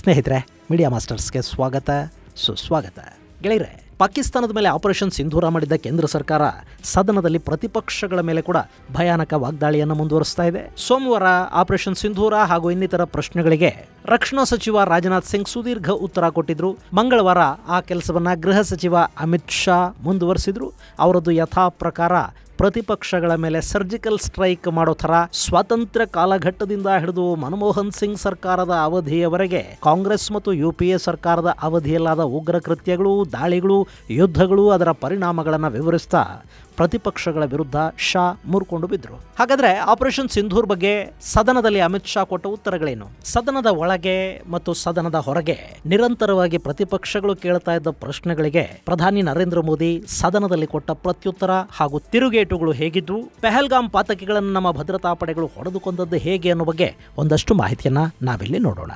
ಸ್ನೇಹಿತರೆ, ಮೀಡಿಯಾ ಮಾಸ್ಟರ್ಸ್ಗೆ ಸ್ವಾಗತ ಸುಸ್ವಾಗತ. ಗೆಳೆಯರೆ, ಪಾಕಿಸ್ತಾನದ ಮೇಲೆ ಆಪರೇಷನ್ ಸಿಂಧೂರ ಮಾಡಿದ್ದ ಕೇಂದ್ರ ಸರ್ಕಾರ ಸದನದಲ್ಲಿ ಪ್ರತಿಪಕ್ಷಗಳ ಮೇಲೆ ಕೂಡ ಭಯಾನಕ ವಾಗ್ದಾಳಿಯನ್ನು ಮುಂದುವರಿಸ್ತಾ ಇದೆ. ಸೋಮವಾರ ಆಪರೇಷನ್ ಸಿಂಧೂರ ಹಾಗೂ ಇನ್ನಿತರ ಪ್ರಶ್ನೆಗಳಿಗೆ ರಕ್ಷಣಾ ಸಚಿವ ರಾಜನಾಥ್ ಸಿಂಗ್ ಸುದೀರ್ಘ ಉತ್ತರ ಕೊಟ್ಟಿದ್ರು. ಮಂಗಳವಾರ ಆ ಕೆಲಸವನ್ನ ಗೃಹ ಸಚಿವ ಅಮಿತ್ ಶಾ ಮುಂದುವರಿಸಿದ್ರು. ಅವರದ್ದು ಯಥಾ ಪ್ರಕಾರ ಪ್ರತಿಪಕ್ಷಗಳ ಮೇಲೆ ಸರ್ಜಿಕಲ್ ಸ್ಟ್ರೈಕ್ ಮಾಡೋ ಥರ ಸ್ವಾತಂತ್ರ್ಯ ಕಾಲಘಟ್ಟದಿಂದ ಹಿಡಿದು ಮನಮೋಹನ್ ಸಿಂಗ್ ಸರ್ಕಾರದ ಅವಧಿಯವರೆಗೆ ಕಾಂಗ್ರೆಸ್ ಮತ್ತು UPA ಸರ್ಕಾರದ ಅವಧಿಯಲ್ಲಾದ ಉಗ್ರ ಕೃತ್ಯಗಳು, ದಾಳಿಗಳು, ಯುದ್ಧಗಳು, ಅದರ ಪರಿಣಾಮಗಳನ್ನು ವಿವರಿಸ್ತಾ ಪ್ರತಿಪಕ್ಷಗಳ ವಿರುದ್ಧ ಶಾ ಮುರ್ಕೊಂಡು ಬಿದ್ರು. ಹಾಗಾದ್ರೆ ಆಪರೇಷನ್ ಸಿಂಧೂರ್ ಬಗ್ಗೆ ಸದನದಲ್ಲಿ ಅಮಿತ್ ಶಾ ಕೊಟ್ಟ ಉತ್ತರಗಳೇನು? ಸದನದ ಒಳಗೆ ಮತ್ತು ಸದನದ ಹೊರಗೆ ನಿರಂತರವಾಗಿ ಪ್ರತಿಪಕ್ಷಗಳು ಕೇಳ್ತಾ ಇದ್ದ ಪ್ರಶ್ನೆಗಳಿಗೆ ಪ್ರಧಾನಿ ನರೇಂದ್ರ ಮೋದಿ ಸದನದಲ್ಲಿ ಕೊಟ್ಟ ಪ್ರತ್ಯುತ್ತರ ಹಾಗೂ ತಿರುಗೇಟುಗಳು ಹೇಗಿದ್ವು, ಪೆಹಲ್ಗಾಮ್ ಪಾತಕಿಗಳನ್ನು ನಮ್ಮ ಭದ್ರತಾ ಪಡೆಗಳು ಹೊಡೆದುಕೊಂಡದ್ದು ಹೇಗೆ ಅನ್ನೋ ಬಗ್ಗೆ ಒಂದಷ್ಟು ಮಾಹಿತಿಯನ್ನ ನಾವಿಲ್ಲಿ ನೋಡೋಣ.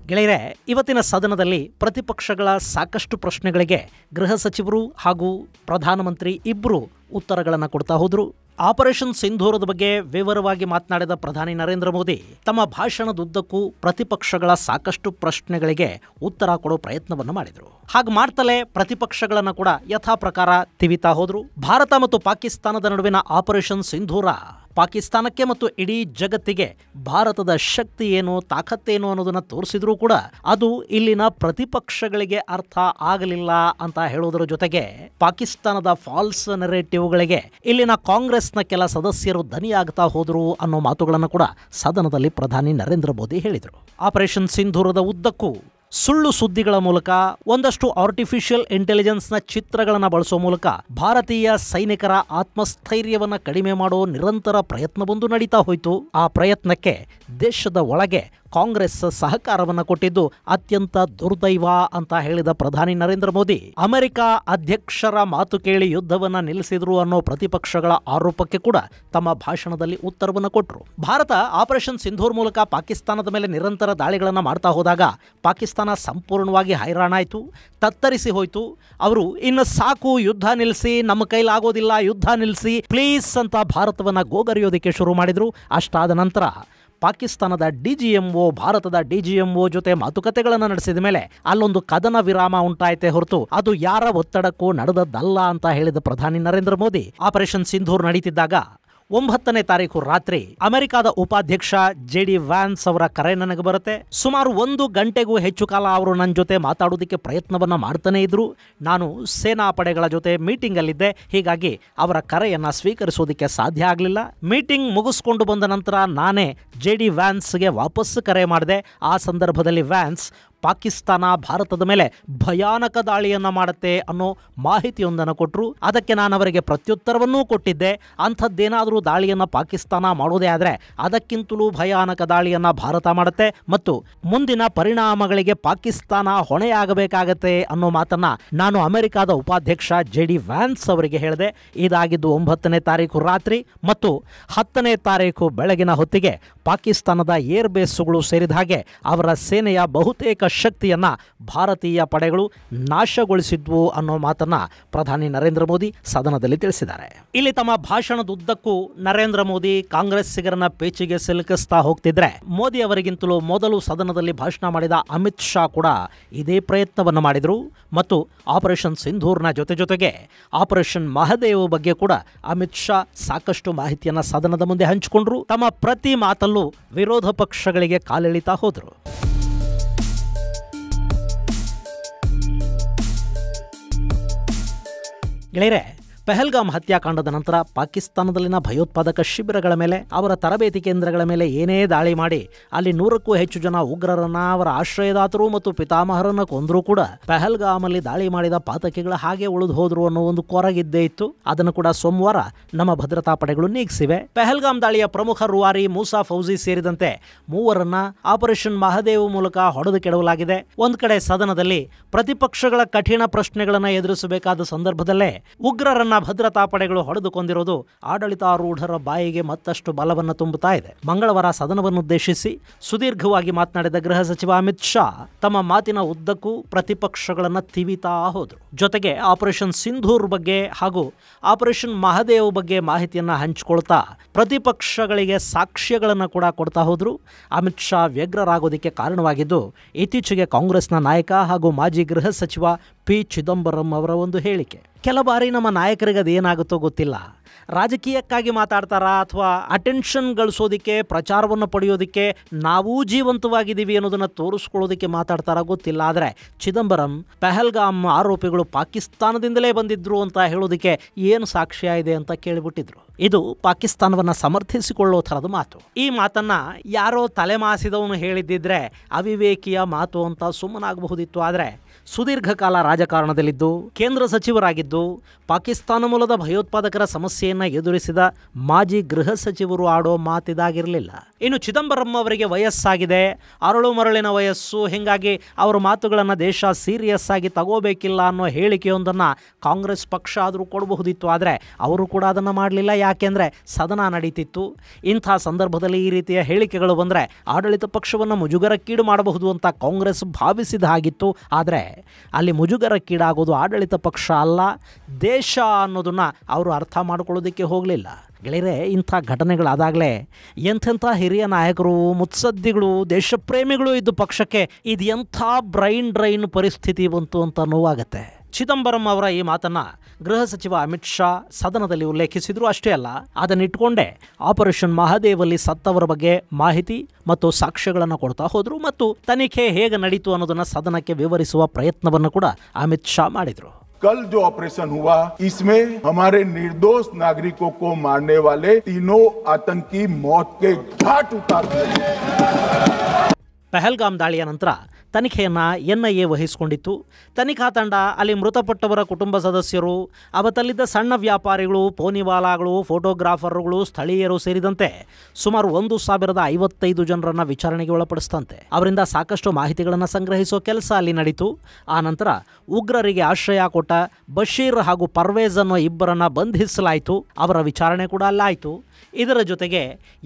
ಗೆಳೆಯರೆ, ಇವತ್ತಿನ ಸದನದಲ್ಲಿ ಪ್ರತಿಪಕ್ಷಗಳ ಸಾಕಷ್ಟು ಪ್ರಶ್ನೆಗಳಿಗೆ ಗೃಹ ಸಚಿವರು ಹಾಗೂ ಪ್ರಧಾನಮಂತ್ರಿ ಇಬ್ಬರು ಉತ್ತರಗಳನ್ನು ಕೊಡ್ತಾ ಹೋದ್ರು. ಆಪರೇಷನ್ ಸಿಂಧೂರದ ಬಗ್ಗೆ ವಿವರವಾಗಿ ಮಾತನಾಡಿದ ಪ್ರಧಾನಿ ನರೇಂದ್ರ ಮೋದಿ ತಮ್ಮ ಭಾಷಣದುದ್ದಕ್ಕೂ ಪ್ರತಿಪಕ್ಷಗಳ ಸಾಕಷ್ಟು ಪ್ರಶ್ನೆಗಳಿಗೆ ಉತ್ತರ ಕೊಡೋ ಪ್ರಯತ್ನವನ್ನು ಮಾಡಿದರು. ಹಾಗೆ ಮಾಡ್ತಲೇ ಪ್ರತಿಪಕ್ಷಗಳನ್ನು ಕೂಡ ಯಥಾ ಪ್ರಕಾರ ತಿವಿತಾ ಹೋದ್ರು. ಭಾರತ ಮತ್ತು ಪಾಕಿಸ್ತಾನದ ನಡುವಿನ ಆಪರೇಷನ್ ಸಿಂಧೂರ ಪಾಕಿಸ್ತಾನಕ್ಕೆ ಮತ್ತು ಇಡೀ ಜಗತ್ತಿಗೆ ಭಾರತದ ಶಕ್ತಿ ಏನು, ತಾಕತ್ತೇನು ಅನ್ನೋದನ್ನ ತೋರಿಸಿದ್ರೂ ಕೂಡ ಅದು ಇಲ್ಲಿನ ಪ್ರತಿಪಕ್ಷಗಳಿಗೆ ಅರ್ಥ ಆಗಲಿಲ್ಲ ಅಂತ ಹೇಳೋದ್ರ ಜೊತೆಗೆ ಪಾಕಿಸ್ತಾನದ ಫಾಲ್ಸ್ ನೆರೇಟಿವ್ಗಳಿಗೆ ಇಲ್ಲಿನ ಕಾಂಗ್ರೆಸ್ನ ಕೆಲ ಸದಸ್ಯರು ದನಿಯಾಗ್ತಾ ಹೋದ್ರು ಅನ್ನೋ ಮಾತುಗಳನ್ನು ಕೂಡ ಸದನದಲ್ಲಿ ಪ್ರಧಾನಿ ನರೇಂದ್ರ ಮೋದಿ ಹೇಳಿದರು. ಆಪರೇಷನ್ ಸಿಂಧೂರದ ಉದ್ದಕ್ಕೂ ಸುಳ್ಳು ಸುದ್ದಿಗಳ ಮೂಲಕ, ಒಂದಷ್ಟು ಆರ್ಟಿಫಿಷಿಯಲ್ ಇಂಟೆಲಿಜೆನ್ಸ್ನ ಚಿತ್ರಗಳನ್ನು ಬಳಸೋ ಮೂಲಕ ಭಾರತೀಯ ಸೈನಿಕರ ಆತ್ಮಸ್ಥೈರ್ಯವನ್ನು ಕಡಿಮೆ ಮಾಡೋ ನಿರಂತರ ಪ್ರಯತ್ನವೊಂದು ನಡೀತಾ ಹೋಯಿತು. ಆ ಪ್ರಯತ್ನಕ್ಕೆ ದೇಶದ ಒಳಗೆ ಕಾಂಗ್ರೆಸ್ ಸಹಕಾರವನ್ನು ಕೊಟ್ಟಿದ್ದು ಅತ್ಯಂತ ದುರ್ದೈವ ಅಂತ ಹೇಳಿದ ಪ್ರಧಾನಿ ನರೇಂದ್ರ ಮೋದಿ ಅಮೆರಿಕ ಅಧ್ಯಕ್ಷರ ಮಾತು ಕೇಳಿ ಯುದ್ಧವನ್ನ ನಿಲ್ಲಿಸಿದ್ರು ಅನ್ನೋ ಪ್ರತಿಪಕ್ಷಗಳ ಆರೋಪಕ್ಕೆ ಕೂಡ ತಮ್ಮ ಭಾಷಣದಲ್ಲಿ ಉತ್ತರವನ್ನು ಕೊಟ್ಟರು. ಭಾರತ ಆಪರೇಷನ್ ಸಿಂಧೂರ್ ಮೂಲಕ ಪಾಕಿಸ್ತಾನದ ಮೇಲೆ ನಿರಂತರ ದಾಳಿಗಳನ್ನು ಮಾಡ್ತಾ ಹೋದಾಗ ಪಾಕಿಸ್ತಾನ ಸಂಪೂರ್ಣವಾಗಿ ಹೈರಾಣಾಯಿತು, ತತ್ತರಿಸಿ ಹೋಯಿತು. ಅವರು ಇನ್ನು ಸಾಕು, ಯುದ್ಧ ನಿಲ್ಲಿಸಿ, ನಮ್ಮ ಕೈಲಾಗೋದಿಲ್ಲ, ಯುದ್ಧ ನಿಲ್ಲಿಸಿ ಪ್ಲೀಸ್ ಅಂತ ಭಾರತವನ್ನ ಗೋಗರಿಯೋದಕ್ಕೆ ಶುರು ಮಾಡಿದ್ರು. ಅಷ್ಟಾದ ನಂತರ ಪಾಕಿಸ್ತಾನದ DGMO ಭಾರತದ DGMO ಜೊತೆ ಮಾತುಕತೆಗಳನ್ನು ನಡೆಸಿದ ಮೇಲೆ ಅಲ್ಲೊಂದು ಕದನ ವಿರಾಮ ಉಂಟಾಯಿತೆ ಹೊರತು ಅದು ಯಾರ ಒತ್ತಡಕ್ಕೂ ನಡೆದದ್ದಲ್ಲ ಅಂತ ಹೇಳಿದ ಪ್ರಧಾನಿ ನರೇಂದ್ರ ಮೋದಿ ಆಪರೇಷನ್ ಸಿಂಧೂರ್ ನಡೀತಿದ್ದಾಗ 9ನೇ ತಾರೀಕು ರಾತ್ರಿ ಅಮೆರಿಕದ ಉಪಾಧ್ಯಕ್ಷ JD ವ್ಯಾನ್ಸ್ ಅವರ ಕರೆ ನನಗೆ ಬರುತ್ತೆ. ಸುಮಾರು 1 ಗಂಟೆಗೂ ಹೆಚ್ಚು ಕಾಲ ಅವರು ನನ್ನ ಜೊತೆ ಮಾತಾಡೋದಕ್ಕೆ ಪ್ರಯತ್ನವನ್ನ ಮಾಡ್ತಾನೆ ಇದ್ರು. ನಾನು ಸೇನಾ ಪಡೆಗಳ ಜೊತೆ ಮೀಟಿಂಗ್ ಅಲ್ಲಿದ್ದೆ, ಹೀಗಾಗಿ ಅವರ ಕರೆಯನ್ನ ಸ್ವೀಕರಿಸೋದಕ್ಕೆ ಸಾಧ್ಯ ಆಗಲಿಲ್ಲ. ಮೀಟಿಂಗ್ ಮುಗಿಸ್ಕೊಂಡು ಬಂದ ನಂತರ ನಾನೇ JD ವ್ಯಾನ್ಸ್ಗೆ ವಾಪಸ್ ಕರೆ ಮಾಡಿದೆ. ಆ ಸಂದರ್ಭದಲ್ಲಿ ವ್ಯಾನ್ಸ್ ಪಾಕಿಸ್ತಾನ ಭಾರತದ ಮೇಲೆ ಭಯಾನಕ ದಾಳಿಯನ್ನ ಮಾಡುತ್ತೆ ಅನ್ನೋ ಮಾಹಿತಿಯೊಂದನ್ನು ಕೊಟ್ಟರು. ಅದಕ್ಕೆ ನಾನು ಅವರಿಗೆ ಪ್ರತ್ಯುತ್ತರವನ್ನೂ ಕೊಟ್ಟಿದ್ದೆ. ಅಂಥದ್ದೇನಾದರೂ ದಾಳಿಯನ್ನ ಪಾಕಿಸ್ತಾನ ಮಾಡೋದೇ ಆದರೆ ಅದಕ್ಕಿಂತಲೂ ಭಯಾನಕ ದಾಳಿಯನ್ನ ಭಾರತ ಮಾಡುತ್ತೆ ಮತ್ತು ಮುಂದಿನ ಪರಿಣಾಮಗಳಿಗೆ ಪಾಕಿಸ್ತಾನ ಹೊಣೆಯಾಗಬೇಕಾಗತ್ತೆ ಅನ್ನೋ ಮಾತನ್ನ ನಾನು ಅಮೆರಿಕದ ಉಪಾಧ್ಯಕ್ಷ JD ವ್ಯಾನ್ಸ್ ಅವರಿಗೆ ಹೇಳಿದೆ. ಇದಾಗಿದ್ದು 9ನೇ ತಾರೀಕು ರಾತ್ರಿ ಮತ್ತು 10ನೇ ತಾರೀಕು ಬೆಳಗಿನ ಹೊತ್ತಿಗೆ ಪಾಕಿಸ್ತಾನದ ಏರ್ ಬೇಸ್ಗಳು ಸೇರಿದ ಹಾಗೆ ಅವರ ಸೇನೆಯ ಬಹುತೇಕ ಶಕ್ತಿಯನ್ನ ಭಾರತೀಯ ಪಡೆಗಳು ನಾಶಗೊಳಿಸಿದ್ವು ಅನ್ನೋ ಮಾತನ್ನ ಪ್ರಧಾನಿ ನರೇಂದ್ರ ಮೋದಿ ಸದನದಲ್ಲಿ ತಿಳಿಸಿದ್ದಾರೆ. ಇಲ್ಲಿ ತಮ್ಮ ಭಾಷಣದುದ್ದಕ್ಕೂ ನರೇಂದ್ರ ಮೋದಿ ಕಾಂಗ್ರೆಸ್ಸಿಗರನ್ನ ಪೇಚಿಗೆ ಸಿಲುಕಿಸ್ತಾ ಹೋಗ್ತಿದ್ರೆ, ಮೋದಿ ಅವರಿಗಿಂತಲೂ ಮೊದಲು ಸದನದಲ್ಲಿ ಭಾಷಣ ಮಾಡಿದ ಅಮಿತ್ ಶಾ ಕೂಡ ಇದೇ ಪ್ರಯತ್ನವನ್ನು ಮಾಡಿದರು ಮತ್ತು ಆಪರೇಷನ್ ಸಿಂಧೂರ್ನ ಜೊತೆಗೆ ಆಪರೇಷನ್ ಮಹದೇವ್ ಬಗ್ಗೆ ಕೂಡ ಅಮಿತ್ ಶಾ ಸಾಕಷ್ಟು ಮಾಹಿತಿಯನ್ನ ಸದನದ ಮುಂದೆ ಹಂಚಿಕೊಂಡ್ರು. ತಮ್ಮ ಪ್ರತಿ ಮಾತಲ್ಲೂ ವಿರೋಧ ಪಕ್ಷಗಳಿಗೆ ಕಾಲೆಳಿತಾ ಹೋದರು. ಗೆಳೆಯರೆ, ಪೆಹಲ್ಗಾಮ್ ಹತ್ಯಾಕಾಂಡದ ನಂತರ ಪಾಕಿಸ್ತಾನದಲ್ಲಿನ ಭಯೋತ್ಪಾದಕ ಶಿಬಿರಗಳ ಮೇಲೆ, ಅವರ ತರಬೇತಿ ಕೇಂದ್ರಗಳ ಮೇಲೆ ಏನೇ ದಾಳಿ ಮಾಡಿ ಅಲ್ಲಿ 100ಕ್ಕೂ ಹೆಚ್ಚು ಜನ ಉಗ್ರರನ್ನ, ಅವರ ಆಶ್ರಯದಾತರು ಮತ್ತು ಪಿತಾಮಹರನ್ನ ಕೊಂದರೂ ಕೂಡ ಪೆಹಲ್ಗಾಮಲ್ಲಿ ದಾಳಿ ಮಾಡಿದ ಪಾತಕಿಗಳು ಹಾಗೆ ಉಳಿದು ಹೋದ್ರು ಅನ್ನೋ ಒಂದು ಕೊರಗಿದ್ದೇ ಇತ್ತು. ಅದನ್ನು ಕೂಡ ಸೋಮವಾರ ನಮ್ಮ ಭದ್ರತಾ ಪಡೆಗಳು ನೀಗಿಸಿವೆ. ಪೆಹಲ್ಗಾಮ್ ದಾಳಿಯ ಪ್ರಮುಖ ರೂವಾರಿ ಮೂಸಾ ಫೌಜಿ ಸೇರಿದಂತೆ 3ರನ್ನ ಆಪರೇಷನ್ ಮಹದೇವ್ ಮೂಲಕ ಹೊಡೆದು ಕೆಡವಲಾಗಿದೆ. ಒಂದು ಕಡೆ ಸದನದಲ್ಲಿ ಪ್ರತಿಪಕ್ಷಗಳ ಕಠಿಣ ಪ್ರಶ್ನೆಗಳನ್ನು ಎದುರಿಸಬೇಕಾದ ಸಂದರ್ಭದಲ್ಲೇ ಉಗ್ರರನ್ನ ಇಬ್ಬರನ್ನ ಭದ್ರತಾ ಪಡೆಗಳು ಹೊಡೆದುಕೊಂಡಿರೋದು ಆಡಳಿತಾರೂಢರ ಬಾಯಿಗೆ ಮತ್ತಷ್ಟು ಬಲವನ್ನು ತುಂಬುತ್ತಾ ಇದೆ. ಮಂಗಳವಾರ ಸದನವನ್ನುದ್ದೇಶಿಸಿ ಸುದೀರ್ಘವಾಗಿ ಮಾತನಾಡಿದ ಗೃಹ ಸಚಿವ ಅಮಿತ್ ಶಾ ತಮ್ಮ ಮಾತಿನ ಉದ್ದಕ್ಕೂ ಪ್ರತಿಪಕ್ಷಗಳನ್ನು ತಿವಿತಾ ಹೋದರು. ಜೊತೆಗೆ ಆಪರೇಷನ್ ಸಿಂಧೂರ್ ಬಗ್ಗೆ ಹಾಗೂ ಆಪರೇಷನ್ ಮಹದೇವ್ ಬಗ್ಗೆ ಮಾಹಿತಿಯನ್ನು ಹಂಚಿಕೊಳ್ತಾ ಪ್ರತಿಪಕ್ಷಗಳಿಗೆ ಸಾಕ್ಷ್ಯಗಳನ್ನು ಕೂಡ ಕೊಡ್ತಾ ಹೋದರು. ಅಮಿತ್ ಶಾ ವ್ಯಗ್ರರಾಗೋದಕ್ಕೆ ಕಾರಣವಾಗಿದ್ದು ಇತ್ತೀಚೆಗೆ ಕಾಂಗ್ರೆಸ್ನ ನಾಯಕ ಹಾಗೂ ಮಾಜಿ ಗೃಹ ಸಚಿವ ಪಿ ಚಿದಂಬರಂ ಅವರ ಒಂದು ಹೇಳಿಕೆ. ಕೆಲ ಬಾರಿ ನಮ್ಮ ನಾಯಕರಿಗೆ ಅದೇನಾಗುತ್ತೋ ಗೊತ್ತಿಲ್ಲ, ರಾಜಕೀಯಕ್ಕಾಗಿ ಮಾತಾಡ್ತಾರಾ ಅಥವಾ ಅಟೆನ್ಷನ್ ಗಳಿಸೋದಕ್ಕೆ, ಪ್ರಚಾರವನ್ನು ಪಡೆಯೋದಕ್ಕೆ, ನಾವೂ ಜೀವಂತವಾಗಿದ್ದೀವಿ ಅನ್ನೋದನ್ನು ತೋರಿಸ್ಕೊಳ್ಳೋದಕ್ಕೆ ಮಾತಾಡ್ತಾರಾ ಗೊತ್ತಿಲ್ಲ. ಆದರೆ ಚಿದಂಬರಂ ಪಹಲ್ಗಾಮ್ ಆರೋಪಿಗಳು ಪಾಕಿಸ್ತಾನದಿಂದಲೇ ಬಂದಿದ್ರು ಅಂತ ಹೇಳೋದಕ್ಕೆ ಏನು ಸಾಕ್ಷ್ಯ ಇದೆ ಅಂತ ಕೇಳಿಬಿಟ್ಟಿದ್ರು. ಇದು ಪಾಕಿಸ್ತಾನವನ್ನು ಸಮರ್ಥಿಸಿಕೊಳ್ಳೋ ಥರದ ಮಾತು. ಈ ಮಾತನ್ನ ಯಾರೋ ತಲೆಮಾಸಿದವನು ಹೇಳಿದ್ದಿದ್ರೆ ಅವಿವೇಕಿಯ ಮಾತು ಅಂತ ಸುಮ್ಮನಾಗಬಹುದಿತ್ತು. ಆದರೆ ಸುದೀರ್ಘ ಕಾಲ ರಾಜಕಾರಣದಲ್ಲಿದ್ದು ಕೇಂದ್ರ ಸಚಿವರಾಗಿದ್ದು ಪಾಕಿಸ್ತಾನ ಮೂಲದ ಭಯೋತ್ಪಾದಕರ ಸಮಸ್ಯೆಯನ್ನು ಎದುರಿಸಿದ ಮಾಜಿ ಗೃಹ ಸಚಿವರು ಆಡೋ ಮಾತಿದಾಗಿರಲಿಲ್ಲ. ಇನ್ನು ಚಿದಂಬರಂ ಅವರಿಗೆ ವಯಸ್ಸಾಗಿದೆ, ಅರಳು ಮರಳಿನ ವಯಸ್ಸು, ಹೀಗಾಗಿ ಅವರ ಮಾತುಗಳನ್ನು ದೇಶ ಸೀರಿಯಸ್ ಆಗಿ ತಗೋಬೇಕಿಲ್ಲ ಅನ್ನೋ ಹೇಳಿಕೆಯೊಂದನ್ನು ಕಾಂಗ್ರೆಸ್ ಪಕ್ಷ ಆದರೂ ಕೊಡಬಹುದಿತ್ತು. ಆದರೆ ಅವರು ಕೂಡ ಅದನ್ನು ಮಾಡಲಿಲ್ಲ. ಯಾಕೆಂದರೆ ಸದನ ನಡೀತಿತ್ತು. ಇಂಥ ಸಂದರ್ಭದಲ್ಲಿ ಈ ರೀತಿಯ ಹೇಳಿಕೆಗಳು ಬಂದರೆ ಆಡಳಿತ ಪಕ್ಷವನ್ನು ಮುಜುಗರಕ್ಕೀಡು ಮಾಡಬಹುದು ಅಂತ ಕಾಂಗ್ರೆಸ್ ಭಾವಿಸಿದ ಹಾಗಿತ್ತು. ಆದರೆ ಅಲ್ಲಿ ಮುಜುಗರಕ್ಕೀಡಾಗೋದು ಆಡಳಿತ ಪಕ್ಷ ಅಲ್ಲ, ದೇಶ ಅನ್ನೋದನ್ನು ಅವರು ಅರ್ಥ ಮಾಡ್ಕೊಳ್ಳೋದಕ್ಕೆ ಹೋಗಲಿಲ್ಲ. ಗೆಳೆಯರೆ, ಇಂಥ ಘಟನೆಗಳಾದಾಗಲೇ ಎಂಥೆಂಥ ಹಿರಿಯ ನಾಯಕರು, ಮುತ್ಸದ್ದಿಗಳು, ದೇಶಪ್ರೇಮಿಗಳು ಇದ್ದು ಪಕ್ಷಕ್ಕೆ ಇದು ಎಂಥ ಬ್ರೈನ್ ಡ್ರೈನ್ ಪರಿಸ್ಥಿತಿ ಬಂತು ಅಂತ ನೋವಾಗತ್ತೆ. ಚಿದಂಬರಂ ಅವರ ಈ ಮಾತನ್ನು ಗೃಹ ಸಚಿವ ಅಮಿತ್ ಶಾ ಸದನದಲ್ಲಿ ಉಲ್ಲೇಖಿಸಿದ್ರು. ಅಷ್ಟೇ ಅಲ್ಲ, ಅದನ್ನಿಟ್ಟುಕೊಂಡೇ ಆಪರೇಷನ್ ಮಹದೇವಲ್ಲಿ ಸತ್ತವರ ಬಗ್ಗೆ ಮಾಹಿತಿ ಮತ್ತು ಸಾಕ್ಷ್ಯಗಳನ್ನು ಕೊಡ್ತಾ ಹೋದರು ಮತ್ತು ತನಿಖೆ ಹೇಗೆ ನಡೀತು ಅನ್ನೋದನ್ನು ಸದನಕ್ಕೆ ವಿವರಿಸುವ ಪ್ರಯತ್ನವನ್ನು ಕೂಡ ಅಮಿತ್ ಶಾ ಮಾಡಿದರು. कल जो ऑपरेशन हुआ इसमें हमारे निर्दोष नागरिकों को मारने वाले तीनों आतंकी मौत के घाट उतार दिए. ಪಹಲ್ಗಾಮ್ ದಾಳಿಯ ನಂತರ ತನಿಖೆಯನ್ನು NIA ವಹಿಸಿಕೊಂಡಿತ್ತು. ತನಿಖಾ ತಂಡ ಅಲ್ಲಿ ಮೃತಪಟ್ಟವರ ಕುಟುಂಬ ಸದಸ್ಯರು, ಅವತ್ತಲ್ಲಿದ್ದ ಸಣ್ಣ ವ್ಯಾಪಾರಿಗಳು, ಪೋನಿವಾಲಾಗಳು, ಫೋಟೋಗ್ರಾಫರ್ಗಳು, ಸ್ಥಳೀಯರು ಸೇರಿದಂತೆ ಸುಮಾರು 1055 ಜನರನ್ನು ವಿಚಾರಣೆಗೆ ಒಳಪಡಿಸ್ತಂತೆ. ಅವರಿಂದ ಸಾಕಷ್ಟು ಮಾಹಿತಿಗಳನ್ನು ಸಂಗ್ರಹಿಸೋ ಕೆಲಸ ಅಲ್ಲಿ ನಡೀತು. ಆ ನಂತರ ಉಗ್ರರಿಗೆ ಆಶ್ರಯ ಕೊಟ್ಟ ಬಶೀರ್ ಹಾಗೂ ಪರ್ವೇಜ್ ಅನ್ನೋ ಇಬ್ಬರನ್ನು ಬಂಧಿಸಲಾಯಿತು. ಅವರ ವಿಚಾರಣೆ ಕೂಡ ಅಲ್ಲಾಯಿತು. ಇದರ ಜೊತೆಗೆ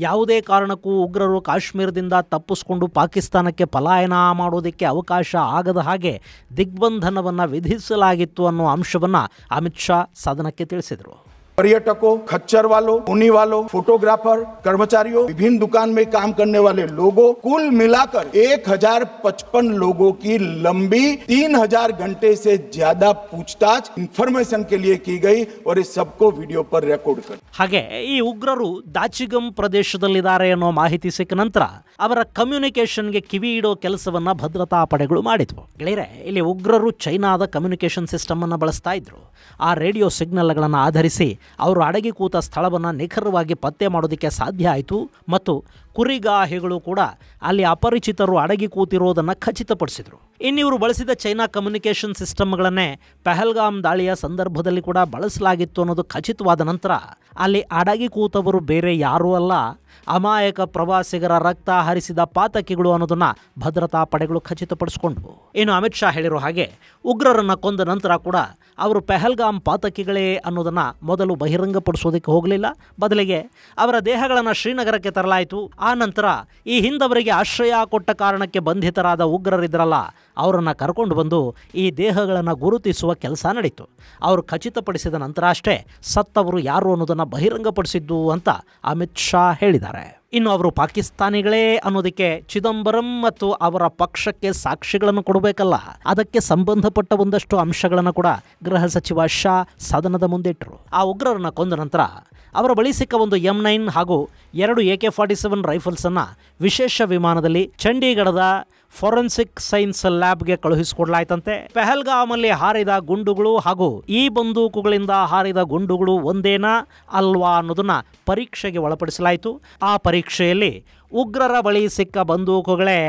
ಯಾವುದೇ ಕಾರಣಕ್ಕೂ ಉಗ್ರರು ಕಾಶ್ಮೀರದಿಂದ ತಪ್ಪಿಸಿಕೊಂಡು ಪಾಕಿಸ್ತಾನಕ್ಕೆ ಪಲಾಯನ ಮಾಡೋದಕ್ಕೆ ಅವಕಾಶ ಆಗದ ಹಾಗೆ ದಿಗ್ಬಂಧನವನ್ನು ವಿಧಿಸಲಾಗಿತ್ತು ಅನ್ನೋ ಅಂಶವನ್ನು ಅಮಿತ್ ಶಾ ಸದನಕ್ಕೆ ತಿಳಿಸಿದರು. पर्यटकों, खच्चर वालों, ऊनी वालों, फोटोग्राफर, कर्मचारियों, विभिन्न दुकान में काम करने वाले लोगों, कुल मिलाकर 1055 लोगों की लंबी 3000 घंटे से ज्यादा पूछताछ इंफॉर्मेशन के लिए की गई और इस सबको वीडियो पर रिकॉर्ड कर. ಹಾಗೆ ಈ ಉಗ್ರರು ದಾಚಿಗಂ ಪ್ರದೇಶದಲ್ಲಿದ್ದಾರೆ ಅನ್ನೋ ಮಾಹಿತಿ ಸಿಕ್ಕ ನಂತರ ಅವರ ಕಮ್ಯುನಿಕೇಷನ್ಗೆ ಕಿವಿ ಇಡೋ ಕೆಲಸವನ್ನ ಭದ್ರತಾ ಪಡೆಗಳು ಮಾಡಿದ್ವು. ಗೆಳೆಯರೆ, ಇಲ್ಲಿ ಉಗ್ರರು ಚೈನಾದ ಕಮ್ಯುನಿಕೇಷನ್ ಸಿಸ್ಟಮ್ ಅನ್ನು ಬಳಸ್ತಾ ಇದ್ರು. ಆ ರೇಡಿಯೋ ಸಿಗ್ನಲ್ಗಳನ್ನು ಆಧರಿಸಿ ಅವರು ಅಡಗಿ ಕೂತ ಸ್ಥಳವನ್ನು ನಿಖರವಾಗಿ ಪತ್ತೆ ಮಾಡೋದಕ್ಕೆ ಸಾಧ್ಯ ಆಯಿತು ಮತ್ತು ಕುರಿಗಾಹಿಗಳು ಕೂಡ ಅಲ್ಲಿ ಅಪರಿಚಿತರು ಅಡಗಿ ಕೂತಿರೋದನ್ನು ಖಚಿತಪಡಿಸಿದರು. ಇನ್ನಿವರು ಬಳಸಿದ ಚೈನಾ ಕಮ್ಯುನಿಕೇಷನ್ ಸಿಸ್ಟಮ್ಗಳನ್ನೇ ಪಹಲ್ಗಾಮ್ ದಾಳಿಯ ಸಂದರ್ಭದಲ್ಲಿ ಕೂಡ ಬಳಸಲಾಗಿತ್ತು ಅನ್ನೋದು ಖಚಿತವಾದ ನಂತರ ಅಲ್ಲಿ ಅಡಗಿ ಕೂತವರು ಬೇರೆ ಯಾರೂ ಅಲ್ಲ, ಅಮಾಯಕ ಪ್ರವಾಸಿಗರ ರಕ್ತ ಹರಿಸಿದ ಪಾತಕಿಗಳು ಅನ್ನೋದನ್ನು ಭದ್ರತಾ ಪಡೆಗಳು ಖಚಿತಪಡಿಸಿಕೊಂಡ್ವು. ಇನ್ನು ಅಮಿತ್ ಶಾ ಹೇಳಿರೋ ಹಾಗೆ ಉಗ್ರರನ್ನು ಕೊಂದ ನಂತರ ಕೂಡ ಅವರು ಪಹಲ್ಗಾಮ್ ಪಾತಕಿಗಳೇ ಅನ್ನೋದನ್ನು ಮೊದಲು ಬಹಿರಂಗಪಡಿಸೋದಕ್ಕೆ ಹೋಗಲಿಲ್ಲ. ಬದಲಿಗೆ ಅವರ ದೇಹಗಳನ್ನು ಶ್ರೀನಗರಕ್ಕೆ ತರಲಾಯಿತು. ಆ ನಂತರ ಈ ಹಿಂದವರಿಗೆ ಆಶ್ರಯ ಕೊಟ್ಟ ಕಾರಣಕ್ಕೆ ಬಂಧಿತರಾದ ಉಗ್ರರಿದ್ರಲ್ಲ, ಅವರನ್ನು ಕರ್ಕೊಂಡು ಬಂದು ಈ ದೇಹಗಳನ್ನು ಗುರುತಿಸುವ ಕೆಲಸ ನಡೀತು. ಅವರು ಖಚಿತಪಡಿಸಿದ ನಂತರ ಅಷ್ಟೇ ಸತ್ತವರು ಯಾರು ಅನ್ನೋದನ್ನು ಬಹಿರಂಗಪಡಿಸಿದ್ದು ಅಂತ ಅಮಿತ್ ಶಾ ಹೇಳಿದ್ದಾರೆ. ಇನ್ನು ಅವರು ಪಾಕಿಸ್ತಾನಿಗಳೇ ಅನ್ನೋದಕ್ಕೆ ಚಿದಂಬರಂ ಮತ್ತು ಅವರ ಪಕ್ಷಕ್ಕೆ ಸಾಕ್ಷಿಗಳನ್ನು ಕೊಡಬೇಕಲ್ಲ, ಅದಕ್ಕೆ ಸಂಬಂಧಪಟ್ಟ ಒಂದಷ್ಟು ಅಂಶಗಳನ್ನು ಕೂಡ ಗೃಹ ಸಚಿವ ಶಾ ಸದನದ ಮುಂದಿಟ್ಟರು. ಆ ಉಗ್ರರನ್ನು ಕೊಂದ ನಂತರ ಅವರ ಬಳಿ ಸಿಕ್ಕ ಒಂದು M9 ಹಾಗೂ 2 AK-47 ರೈಫಲ್ಸನ್ನು ವಿಶೇಷ ವಿಮಾನದಲ್ಲಿ ಚಂಡೀಗಢದ ಫೋರೆನ್ಸಿಕ್ ಸೈನ್ಸ್ ಲ್ಯಾಬ್ಗೆ ಕಳುಹಿಸಿಕೊಡಲಾಯ್ತಂತೆ. ಪಹಲ್ಗಾಮಲ್ಲಿ ಹಾರಿದ ಗುಂಡುಗಳು ಹಾಗೂ ಈ ಬಂದೂಕುಗಳಿಂದ ಹಾರಿದ ಗುಂಡುಗಳು ಒಂದೇನಾ ಅಲ್ವಾ ಅನ್ನೋದನ್ನ ಪರೀಕ್ಷೆಗೆ ಒಳಪಡಿಸಲಾಯಿತು. ಆ ಪರೀಕ್ಷೆಯಲ್ಲಿ ಉಗ್ರರ ಬಳಿ ಸಿಕ್ಕ ಬಂದೂಕುಗಳೇ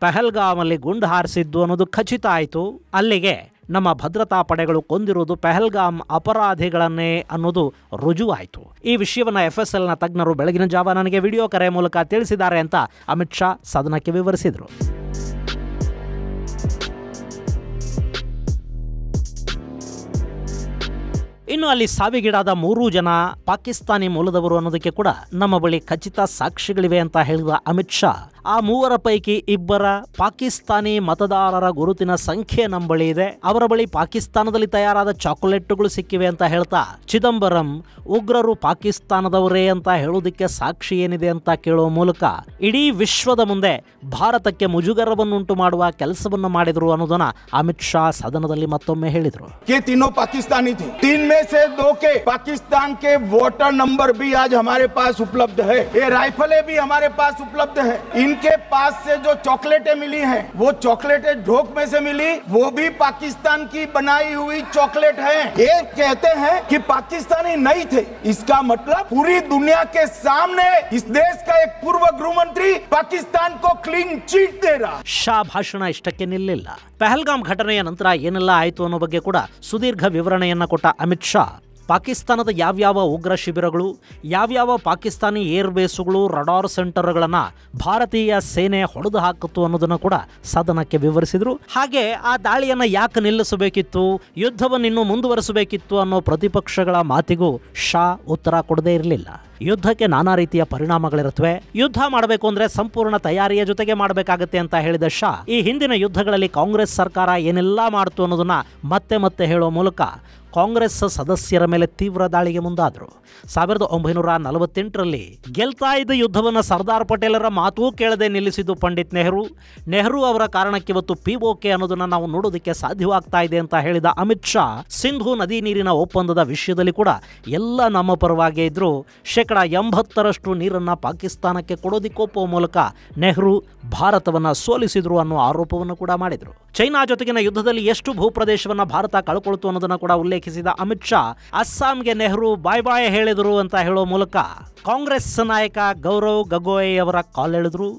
ಪಹಲ್ಗಾಮಲ್ಲಿ ಗುಂಡು ಹಾರಿಸಿದ್ದು ಅನ್ನೋದು ಖಚಿತ ಆಯಿತು. ಅಲ್ಲಿಗೆ ನಮ್ಮ ಭದ್ರತಾ ಪಡೆಗಳು ಕೊಂದಿರುವುದು ಪಹಲ್ಗಾಮ್ ಅಪರಾಧಿಗಳನ್ನೇ ಅನ್ನೋದು ರುಜುವಾಯಿತು. ಈ ವಿಷಯವನ್ನು FSLನ ತಜ್ಞರು ಬೆಳಗಿನ ಜಾವ ನನಗೆ ವಿಡಿಯೋ ಕರೆ ಮೂಲಕ ತಿಳಿಸಿದ್ದಾರೆ ಅಂತ ಅಮಿತ್ ಶಾ ಸದನಕ್ಕೆ ವಿವರಿಸಿದರು. ಇನ್ನು ಇನ್ನು ಅಲ್ಲಿ ಸಾವಿಗೀಡಾದ 3 ಜನ ಪಾಕಿಸ್ತಾನಿ ಮೂಲದವರು ಅನ್ನೋದಕ್ಕೆ ಕೂಡ ನಮ್ಮ ಬಳಿ ಖಚಿತ ಸಾಕ್ಷಿಗಳಿವೆ ಅಂತ ಹೇಳಿದ ಅಮಿತ್ ಶಾ, ಆ 3 ಪೈಕಿ 2 ಪಾಕಿಸ್ತಾನಿ ಮತದಾರರ ಗುರುತಿನ ಸಂಖ್ಯೆ ನಮ್ಮ ಬಳಿ ಇದೆ, ಅವರ ಬಳಿ ಪಾಕಿಸ್ತಾನದಲ್ಲಿ ತಯಾರಾದ ಚಾಕೊಲೇಟ್ಗಳು ಸಿಕ್ಕಿವೆ ಅಂತ ಹೇಳ್ತಾ ಚಿದಂಬರಂ ಉಗ್ರರು ಪಾಕಿಸ್ತಾನದವರೇ ಅಂತ ಹೇಳೋದಕ್ಕೆ ಸಾಕ್ಷಿ ಏನಿದೆ ಅಂತ ಕೇಳುವ ಮೂಲಕ ಇಡೀ ವಿಶ್ವದ ಮುಂದೆ ಭಾರತಕ್ಕೆ ಮುಜುಗರವನ್ನುಂಟು ಮಾಡುವ ಕೆಲಸವನ್ನು ಮಾಡಿದ್ರು ಅನ್ನೋದನ್ನ ಅಮಿತ್ ಶಾ ಸದನದಲ್ಲಿ ಮತ್ತೊಮ್ಮೆ ಹೇಳಿದ್ರು. तीनों पाकिस्तानी थे, 3 में से 2 के पाकिस्तान के वोटर नंबर भी आज हमारे पास उपलब्ध है, ये राइफलें भी हमारे पास उपलब्ध है, इनके पास से जो चॉकलेटें मिली हैं वो चॉकलेटें ढोक में से मिली, वो भी पाकिस्तान की बनाई हुई चॉकलेट है। ये कहते हैं कि पाकिस्तानी नहीं थे, इसका मतलब पूरी दुनिया के सामने इस देश का एक पूर्व गृह मंत्री पाकिस्तान को क्लीन चिट दे रहा। ಶಾ ಭಾಷಣ ಇಷ್ಟಕ್ಕೆ ನಿಲ್ಲಿಲ್ಲ. ಪಹಲ್ಗಾಮ್ ಘಟನೆಯ ನಂತರ ಏನೆಲ್ಲ ಆಯಿತು ಅನ್ನೋ ಬಗ್ಗೆ ಕೂಡ ಸುದೀರ್ಘ ವಿವರಣೆಯನ್ನ ಕೊಟ್ಟ ಅಮಿತ್ ಶಾ, ಪಾಕಿಸ್ತಾನದ ಯಾವ್ಯಾವ ಉಗ್ರ ಶಿಬಿರಗಳು, ಯಾವ್ಯಾವ ಪಾಕಿಸ್ತಾನಿ ಏರ್ಬೇಸುಗಳು, ರಡಾರ್ ಸೆಂಟರ್ಗಳನ್ನು ಭಾರತೀಯ ಸೇನೆ ಹೊಡೆದು ಹಾಕಿತ್ತು ಅನ್ನೋದನ್ನು ಕೂಡ ಸದನಕ್ಕೆ ವಿವರಿಸಿದ್ರು. ಹಾಗೆ ಆ ದಾಳಿಯನ್ನು ಯಾಕೆ ನಿಲ್ಲಿಸಬೇಕಿತ್ತು, ಯುದ್ಧವನ್ನು ಇನ್ನೂ ಮುಂದುವರಿಸಬೇಕಿತ್ತು ಅನ್ನೋ ಪ್ರತಿಪಕ್ಷಗಳ ಮಾತಿಗೂ ಶಾ ಉತ್ತರ ಕೊಡದೇ ಇರಲಿಲ್ಲ. ಯುದ್ಧಕ್ಕೆ ನಾನಾ ರೀತಿಯ ಪರಿಣಾಮಗಳಿರುತ್ತವೆ, ಯುದ್ಧ ಮಾಡಬೇಕು ಅಂದ್ರೆ ಸಂಪೂರ್ಣ ತಯಾರಿಯ ಜೊತೆಗೆ ಮಾಡಬೇಕಾಗತ್ತೆ ಅಂತ ಹೇಳಿದ ಶಾ, ಈ ಹಿಂದಿನ ಯುದ್ಧಗಳಲ್ಲಿ ಕಾಂಗ್ರೆಸ್ ಸರ್ಕಾರ ಏನೆಲ್ಲ ಮಾಡ್ತು ಅನ್ನೋದನ್ನ ಮತ್ತೆ ಮತ್ತೆ ಹೇಳೋ ಮೂಲಕ ಕಾಂಗ್ರೆಸ್ ಸದಸ್ಯರ ಮೇಲೆ ತೀವ್ರ ದಾಳಿಗೆ ಮುಂದಾದರು. 1948ರಲ್ಲಿ ಗೆಲ್ತಾ ಇದ್ದ ಯುದ್ಧವನ್ನು ಸರ್ದಾರ್ ಪಟೇಲರ ಮಾತೂ ಕೇಳದೆ ನಿಲ್ಲಿಸಿದ್ದು ಪಂಡಿತ್ ನೆಹರು ಅವರ ಕಾರಣಕ್ಕೆ ಇವತ್ತು POK ಅನ್ನೋದನ್ನ ನಾವು ನೋಡೋದಕ್ಕೆ ಸಾಧ್ಯವಾಗ್ತಾ ಇದೆ ಅಂತ ಹೇಳಿದ ಅಮಿತ್ ಶಾ, ಸಿಂಧೂ ನದಿ ನೀರಿನ ಒಪ್ಪಂದದ ವಿಷಯದಲ್ಲಿ ಕೂಡ ಎಲ್ಲ ನಮ್ಮ ಪರವಾಗಿ ಇದ್ರು, 80% ನೀರನ್ನ ಪಾಕಿಸ್ತಾನಕ್ಕೆ ಕೊಡೋದಿಕ್ಕೊಪ್ಪುವ ಮೂಲಕ ನೆಹರು ಭಾರತವನ್ನ ಸೋಲಿಸಿದ್ರು ಅನ್ನೋ ಆರೋಪವನ್ನು ಕೂಡ ಮಾಡಿದ್ರು. ಚೈನಾ ಜೊತೆಗಿನ ಯುದ್ಧದಲ್ಲಿ ಎಷ್ಟು ಭೂಪ್ರದೇಶವನ್ನ ಭಾರತ ಕಳ್ಕೊಳ್ತು ಅನ್ನೋದನ್ನ ಕೂಡ ಉಲ್ಲೇಖಿಸಿದ ಅಮಿತ್ ಶಾ, ಅಸ್ಸಾಂಗೆ ನೆಹರು ಬಾಯ್ ಬಾಯ್ ಹೇಳಿದ್ರು ಅಂತ ಹೇಳೋ ಮೂಲಕ ಕಾಂಗ್ರೆಸ್ ನಾಯಕ ಗೌರವ್ ಗೊಗೊಯ್ ಅವರ ಕಾಲೆಳೆದ್ರು.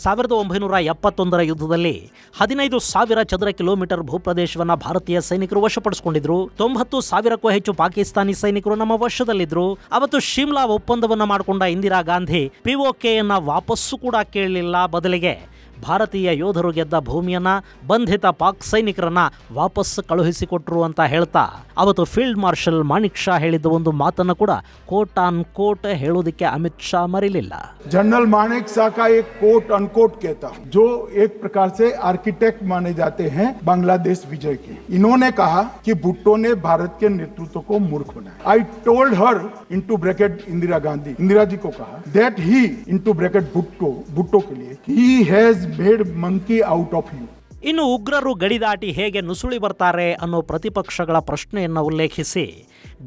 1971ರ ಯುದ್ಧದಲ್ಲಿ 15,000 ಚದರ ಕಿಲೋಮೀಟರ್ ಭೂಪ್ರದೇಶವನ್ನ ಭಾರತೀಯ ಸೈನಿಕರು ವಶಪಡಿಸಿಕೊಂಡಿದ್ರು. 90,000ಕ್ಕೂ ಹೆಚ್ಚು ಪಾಕಿಸ್ತಾನಿ ಸೈನಿಕರು ನಮ್ಮ ವಶದಲ್ಲಿದ್ರು. ಅವತ್ತು ಶಿಮ್ಲಾ ಒಪ್ಪಂದವನ್ನ ಮಾಡಿಕೊಂಡ ಇಂದಿರಾ ಗಾಂಧಿ POKಯನ್ನ ವಾಪಸ್ಸು ಕೂಡ ಕೇಳಲಿಲ್ಲ, ಬದಲಿಗೆ ಭಾರತೀಯ ಯೋಧರು ಗೆದ್ದ ಭೂಮಿಯನ್ನ, ಬಂಧಿತ ಪಾಕ್ ಸೈನಿಕರನ್ನ ವಾಪಸ್ ಕಳುಹಿಸಿಕೊಟ್ರು ಅಂತ ಹೇಳ್ತಾ ಅವತ್ತು ಫೀಲ್ಡ್ ಮಾರ್ಷಲ್ ಮಾಣಿಕ್ ಶಾ ಹೇಳಿದ್ದ ಒಂದು ಮಾತನ್ನು ಕೂಡ ಕೋಟ್ ಆನ್ ಕೋಟ್ ಹೇಳೋದಕ್ಕೆ ಅಮಿತ್ ಶಾ ಮರಿಲಿಲ್ಲ. जनरल मानेक शाह का एक कोट अनकोट कहता हूं, जो एक प्रकार से आर्किटेक्ट माने जाते हैं बांग्लादेश विजय के। इन्होंने कहा कि भुट्टो ने भारत के नेतृत्व को मूर्ख बनाया। I told her into bracket Indira Gandhi, Indira ji को कहा that he into bracket Bhutto के लिए he has made monkey out of you. ಇನ್ನು ಉಗ್ರರು ಗಡಿ ದಾಟಿ ಹೇಗೆ ನುಸುಳಿ ಬರ್ತಾರೆ ಅನ್ನೋ ಪ್ರತಿಪಕ್ಷಗಳ ಪ್ರಶ್ನೆಯನ್ನು ಉಲ್ಲೇಖಿಸಿ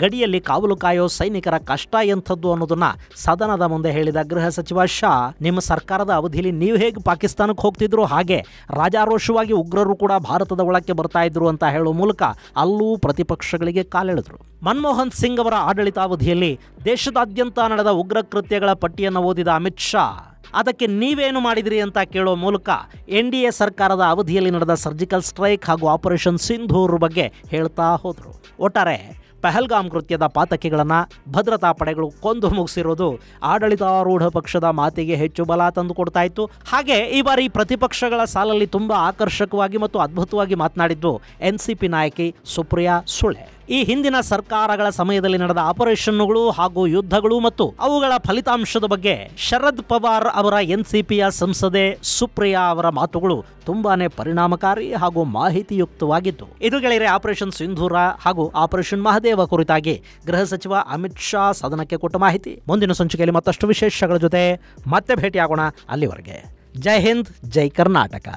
ಗಡಿಯಲ್ಲಿ ಕಾವಲು ಕಾಯೋ ಸೈನಿಕರ ಕಷ್ಟ ಎಂಥದ್ದು ಅನ್ನೋದನ್ನ ಸದನದ ಮುಂದೆ ಹೇಳಿದ ಗೃಹ ಸಚಿವ ಶಾ, ನಿಮ್ಮ ಸರ್ಕಾರದ ಅವಧಿಯಲ್ಲಿ ನೀವು ಹೇಗೆ ಪಾಕಿಸ್ತಾನಕ್ಕೆ ಹೋಗ್ತಿದ್ರು ಹಾಗೆ ರಾಜಾರೋಷವಾಗಿ ಉಗ್ರರು ಕೂಡ ಭಾರತದ ಒಳಕ್ಕೆ ಬರ್ತಾ ಇದ್ರು ಅಂತ ಹೇಳೋ ಮೂಲಕ ಅಲ್ಲೂ ಪ್ರತಿಪಕ್ಷಗಳಿಗೆ ಕಾಲೆಳೆದ್ರು. ಮನಮೋಹನ್ ಸಿಂಗ್ ಅವರ ಆಡಳಿತಾವಧಿಯಲ್ಲಿ ದೇಶದಾದ್ಯಂತ ನಡೆದ ಉಗ್ರ ಕೃತ್ಯಗಳ ಪಟ್ಟಿಯನ್ನು ಓದಿದ ಅಮಿತ್ ಶಾ, ಅದಕ್ಕೆ ನೀವೇನು ಮಾಡಿದ್ರಿ ಅಂತ ಕೇಳೋ ಮೂಲಕ NDA ಸರ್ಕಾರದ ಅವಧಿಯಲ್ಲಿ ನಡೆದ ಸರ್ಜಿಕಲ್ ಸ್ಟ್ರೈಕ್ ಹಾಗೂ ಆಪರೇಷನ್ ಸಿಂಧೂರ್ ಬಗ್ಗೆ ಹೇಳ್ತಾ ಹೋದರು. ಒಟ್ಟಾರೆ ಪಹಲ್ಗಾಮ್ ಕೃತ್ಯದ ಪಾತಕಿಗಳನ್ನು ಭದ್ರತಾ ಪಡೆಗಳು ಕೊಂದು ಮುಗಿಸಿರೋದು ಆಡಳಿತಾರೂಢ ಪಕ್ಷದ ಮಾತಿಗೆ ಹೆಚ್ಚು ಬಲ ತಂದುಕೊಡ್ತಾ ಇತ್ತು. ಹಾಗೆ ಈ ಬಾರಿ ಪ್ರತಿಪಕ್ಷಗಳ ಸಾಲಲ್ಲಿ ತುಂಬಾ ಆಕರ್ಷಕವಾಗಿ ಮತ್ತು ಅದ್ಭುತವಾಗಿ ಮಾತನಾಡಿದ್ದು NCP ನಾಯಕಿ ಸುಪ್ರಿಯಾ ಸುಳೆ. ಈ ಹಿಂದಿನ ಸರ್ಕಾರಗಳ ಸಮಯದಲ್ಲಿ ನಡೆದ ಆಪರೇಷನ್ಗಳು ಹಾಗೂ ಯುದ್ಧಗಳು ಮತ್ತು ಅವುಗಳ ಫಲಿತಾಂಶದ ಬಗ್ಗೆ ಶರದ್ ಪವಾರ್ ಅವರ NCPಯ ಸಂಸದೆ ಸುಪ್ರಿಯಾ ಅವರ ಮಾತುಗಳು ತುಂಬಾನೇ ಪರಿಣಾಮಕಾರಿ ಹಾಗೂ ಮಾಹಿತಿಯುಕ್ತವಾಗಿತ್ತು. ಇದು ಗೆಳೆಯರೆ ಆಪರೇಷನ್ ಸಿಂಧೂರ ಹಾಗೂ ಆಪರೇಷನ್ ಮಹದೇವ ಕುರಿತಾಗಿ ಗೃಹ ಸಚಿವ ಅಮಿತ್ ಶಾ ಸದನಕ್ಕೆ ಕೊಟ್ಟ ಮಾಹಿತಿ. ಮುಂದಿನ ಸಂಚಿಕೆಯಲ್ಲಿ ಮತ್ತಷ್ಟು ವಿಶೇಷಗಳ ಜೊತೆ ಮತ್ತೆ ಭೇಟಿಯಾಗೋಣ. ಅಲ್ಲಿವರೆಗೆ ಜೈ ಹಿಂದ್, ಜೈ ಕರ್ನಾಟಕ.